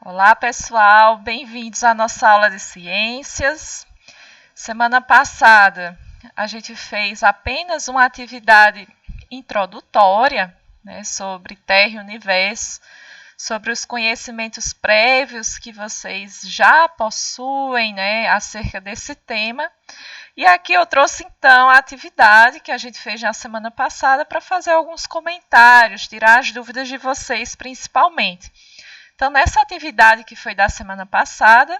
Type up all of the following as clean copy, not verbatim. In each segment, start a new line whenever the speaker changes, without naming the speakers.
Olá, pessoal, bem-vindos à nossa aula de ciências. Semana passada, a gente fez apenas uma atividade introdutória, sobre Terra e Universo, sobre os conhecimentos prévios que vocês já possuem, acerca desse tema. E aqui eu trouxe, então, a atividade que a gente fez na semana passada para fazer alguns comentários, tirar as dúvidas de vocês, principalmente. Então, nessa atividade que foi da semana passada,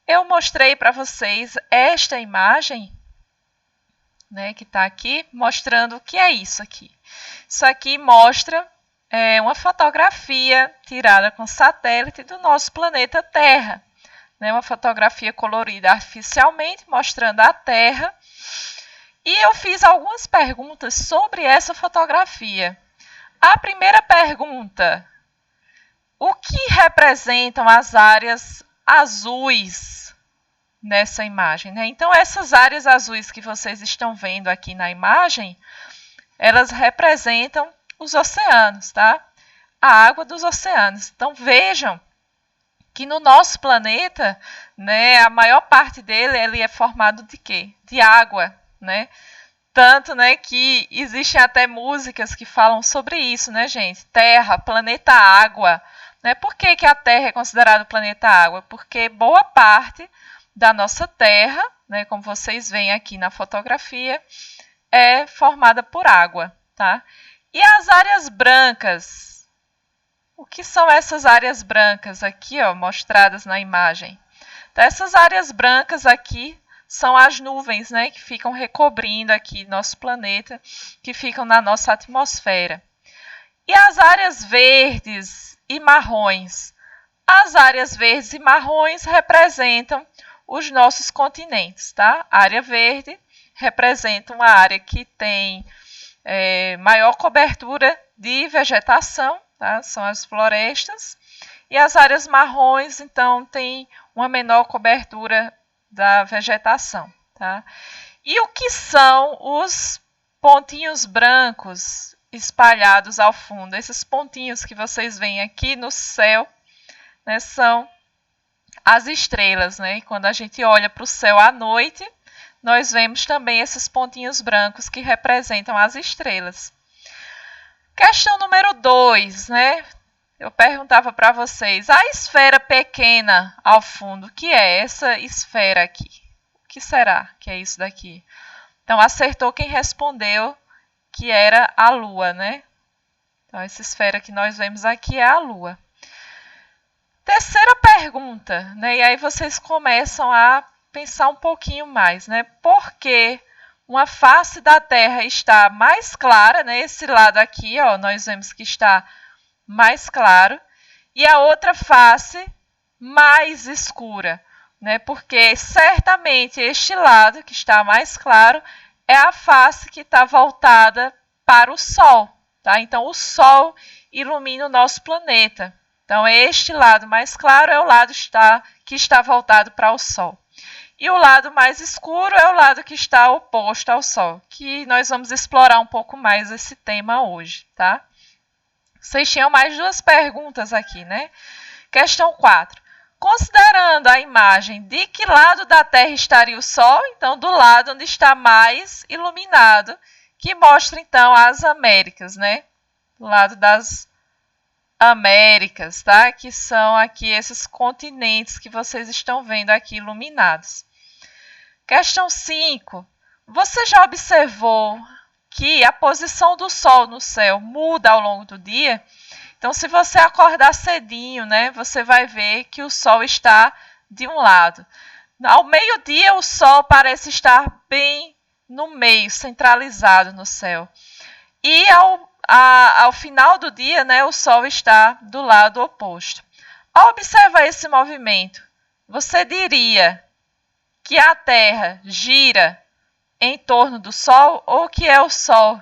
eu mostrei para vocês esta imagem, que está aqui, mostrando o que é isso aqui. Isso aqui mostra uma fotografia tirada com satélite do nosso planeta Terra. Uma fotografia colorida artificialmente, mostrando a Terra. E eu fiz algumas perguntas sobre essa fotografia. A primeira pergunta: o que representam as áreas azuis nessa imagem? Então, essas áreas azuis que vocês estão vendo aqui na imagem, elas representam os oceanos, tá? A água dos oceanos. Então, vejam que no nosso planeta, a maior parte dele ele é formado de quê? De água, Tanto, que existem até músicas que falam sobre isso, gente? Terra, planeta água. Por que a Terra é considerada o planeta água? Porque boa parte da nossa Terra, como vocês veem aqui na fotografia, é formada por água, tá? E as áreas brancas? O que são essas áreas brancas aqui, mostradas na imagem? Então, essas áreas brancas aqui são as nuvens, que ficam recobrindo aqui nosso planeta, que ficam na nossa atmosfera. E as áreas verdes e marrons? As áreas verdes e marrons representam os nossos continentes, tá? A área verde representa uma área que tem maior cobertura de vegetação, tá? São as florestas. E as áreas marrons, então, têm uma menor cobertura da vegetação, tá? E o que são os pontinhos brancos espalhados ao fundo? Esses pontinhos que vocês veem aqui no céu, são as estrelas, E quando a gente olha para o céu à noite, nós vemos também esses pontinhos brancos que representam as estrelas. Questão número 2, Eu perguntava para vocês, a esfera pequena ao fundo, o que é essa esfera aqui? O que será que é isso daqui? Então, acertou quem respondeu que era a Lua, Então, essa esfera que nós vemos aqui é a Lua. Terceira pergunta, E aí vocês começam a pensar um pouquinho mais, Por que uma face da Terra está mais clara, Esse lado aqui, nós vemos que está mais claro, e a outra face mais escura, Porque certamente este lado que está mais claro é a face que está voltada para o Sol, tá? Então, o Sol ilumina o nosso planeta. Então, este lado mais claro é o lado que está voltado para o Sol. E o lado mais escuro é o lado que está oposto ao Sol, que nós vamos explorar um pouco mais esse tema hoje, tá? Vocês tinham mais duas perguntas aqui, Questão 4. Considerando a imagem, de que lado da Terra estaria o Sol? Então, do lado onde está mais iluminado, que mostra, então, as Américas, Do lado das Américas, tá? Que são aqui esses continentes que vocês estão vendo aqui iluminados. Questão 5. Você já observou que a posição do Sol no céu muda ao longo do dia? Então, se você acordar cedinho, você vai ver que o Sol está de um lado. Ao meio-dia, o Sol parece estar bem no meio, centralizado no céu. E ao final do dia, o Sol está do lado oposto. Ao observar esse movimento, você diria que a Terra gira em torno do Sol ou que é o Sol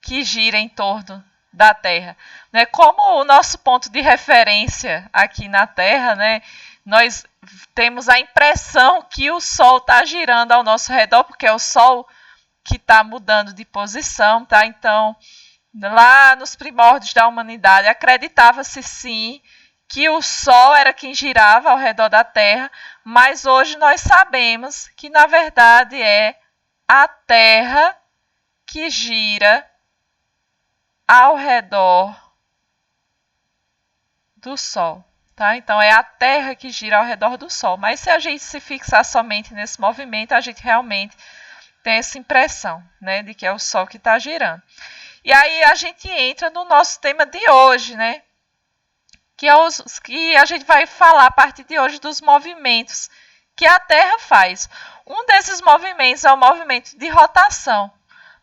que gira em torno da Terra? Como o nosso ponto de referência aqui na Terra, nós temos a impressão que o Sol está girando ao nosso redor, porque é o Sol que está mudando de posição, tá? Então, lá nos primórdios da humanidade, acreditava-se sim que o Sol era quem girava ao redor da Terra, mas hoje nós sabemos que, na verdade, é a Terra que gira ao redor do Sol. Tá? Então, é a Terra que gira ao redor do Sol. Mas se a gente se fixar somente nesse movimento, a gente realmente tem essa impressão, né, de que é o Sol que está girando. E aí a gente entra no nosso tema de hoje, né? Que a gente vai falar a partir de hoje dos movimentos que a Terra faz. Um desses movimentos é o movimento de rotação.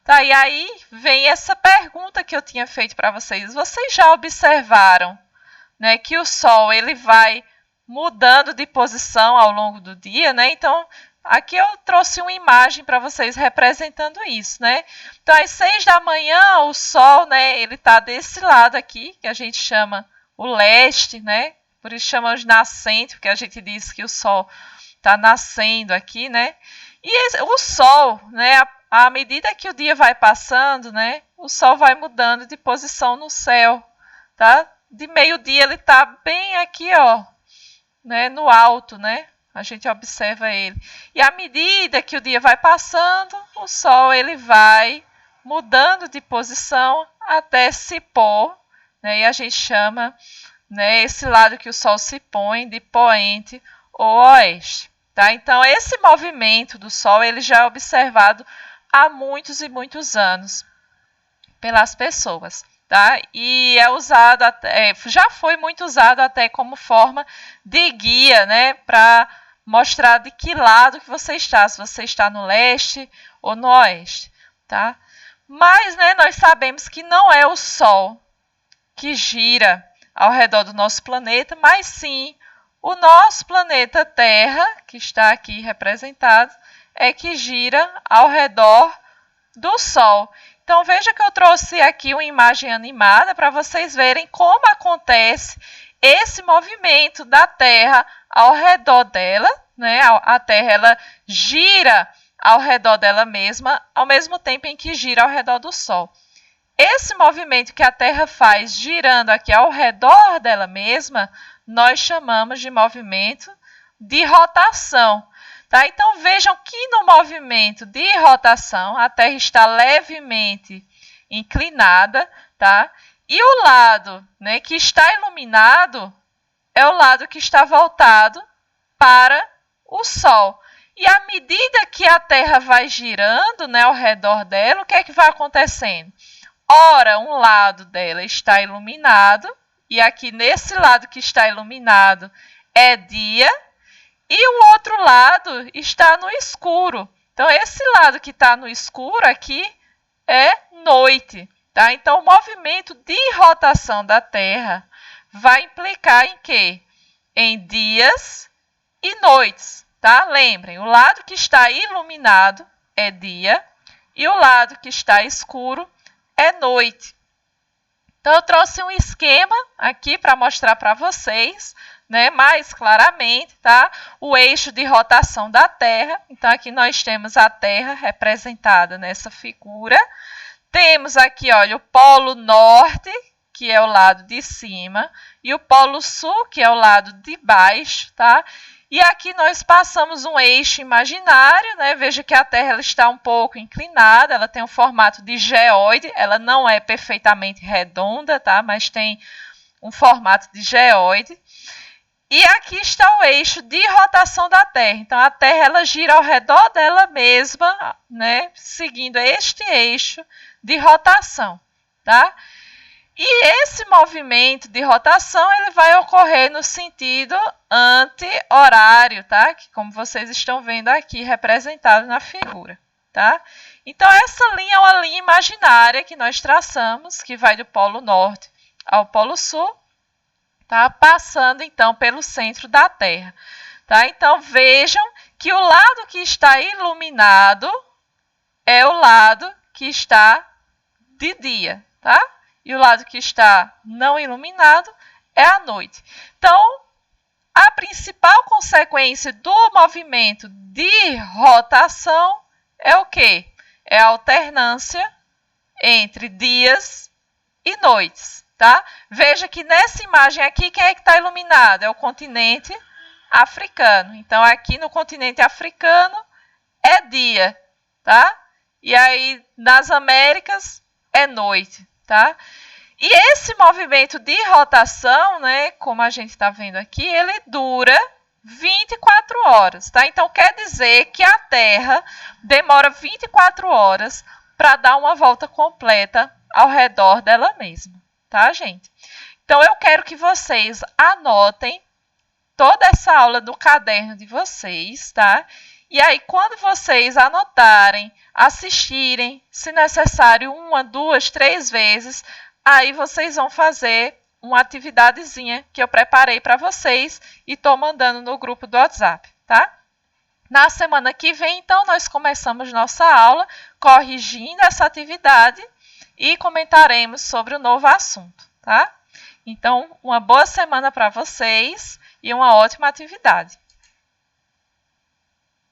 Tá? E aí vem essa pergunta que eu tinha feito para vocês. Vocês já observaram, né, que o Sol ele vai mudando de posição ao longo do dia, né? Então, aqui eu trouxe uma imagem para vocês representando isso, né? Então, às 6 da manhã, o Sol, né, ele está desse lado aqui, que a gente chama o leste, né? Por isso chamamos de nascente, porque a gente diz que o Sol está nascendo aqui, né? E o Sol, né, à medida que o dia vai passando, né, o Sol vai mudando de posição no céu, tá? De meio-dia ele está bem aqui, ó, né, no alto, né? A gente observa ele. E à medida que o dia vai passando, o Sol ele vai mudando de posição até se pôr, né? E a gente chama, né, esse lado que o Sol se põe de poente ou oeste. Tá? Então, esse movimento do Sol ele já é observado há muitos e muitos anos pelas pessoas. Tá? E é usado já foi muito usado até como forma de guia, né, para mostrar de que lado que você está, se você está no leste ou no oeste. Tá? Mas, né, nós sabemos que não é o Sol que gira ao redor do nosso planeta, mas sim o nosso planeta Terra, que está aqui representado, é que gira ao redor do Sol. Então, veja que eu trouxe aqui uma imagem animada para vocês verem como acontece esse movimento da Terra ao redor dela, né? A Terra ela gira ao redor dela mesma, ao mesmo tempo em que gira ao redor do Sol. Esse movimento que a Terra faz girando aqui ao redor dela mesma, nós chamamos de movimento de rotação. Tá? Então, vejam que no movimento de rotação, a Terra está levemente inclinada, tá? E o lado, né, que está iluminado é o lado que está voltado para o Sol. E à medida que a Terra vai girando, né, ao redor dela, o que é que vai acontecendo? Ora, um lado dela está iluminado, e aqui nesse lado que está iluminado é dia, e o outro lado está no escuro. Então, esse lado que está no escuro aqui é noite. Tá? Então, o movimento de rotação da Terra vai implicar em quê? Em dias e noites. Tá? Lembrem, o lado que está iluminado é dia e o lado que está escuro é noite. Então, eu trouxe um esquema aqui para mostrar para vocês, né, mais claramente, tá? O eixo de rotação da Terra. Então, aqui nós temos a Terra representada nessa figura. Temos aqui, olha, o Polo Norte, que é o lado de cima, e o Polo Sul, que é o lado de baixo, tá? E aqui nós passamos um eixo imaginário, né? Veja que a Terra ela está um pouco inclinada, ela tem um formato de geóide, ela não é perfeitamente redonda, tá? Mas tem um formato de geóide. E aqui está o eixo de rotação da Terra. Então, a Terra ela gira ao redor dela mesma, né? Seguindo este eixo de rotação, tá? E esse movimento de rotação ele vai ocorrer no sentido anti-horário, tá? Que, como vocês estão vendo aqui representado na figura, tá? Então, essa linha é uma linha imaginária que nós traçamos, que vai do Polo Norte ao Polo Sul, tá? Passando, então, pelo centro da Terra, tá? Então, vejam que o lado que está iluminado é o lado que está de dia, tá? E o lado que está não iluminado é a noite. Então, a principal consequência do movimento de rotação é o quê? É a alternância entre dias e noites, tá? Veja que nessa imagem aqui, quem é que está iluminado? É o continente africano. Então, aqui no continente africano é dia, tá? E aí, nas Américas, é noite, tá? E esse movimento de rotação, né, como a gente está vendo aqui, ele dura 24 horas, tá? Então, quer dizer que a Terra demora 24 horas para dar uma volta completa ao redor dela mesma, tá, gente? Então, eu quero que vocês anotem toda essa aula no caderno de vocês, tá? E aí, quando vocês anotarem, assistirem, se necessário, 1, 2, 3 vezes, aí vocês vão fazer uma atividadezinha que eu preparei para vocês e estou mandando no grupo do WhatsApp, tá? Na semana que vem, então, nós começamos nossa aula corrigindo essa atividade e comentaremos sobre o novo assunto, tá? Então, uma boa semana para vocês e uma ótima atividade.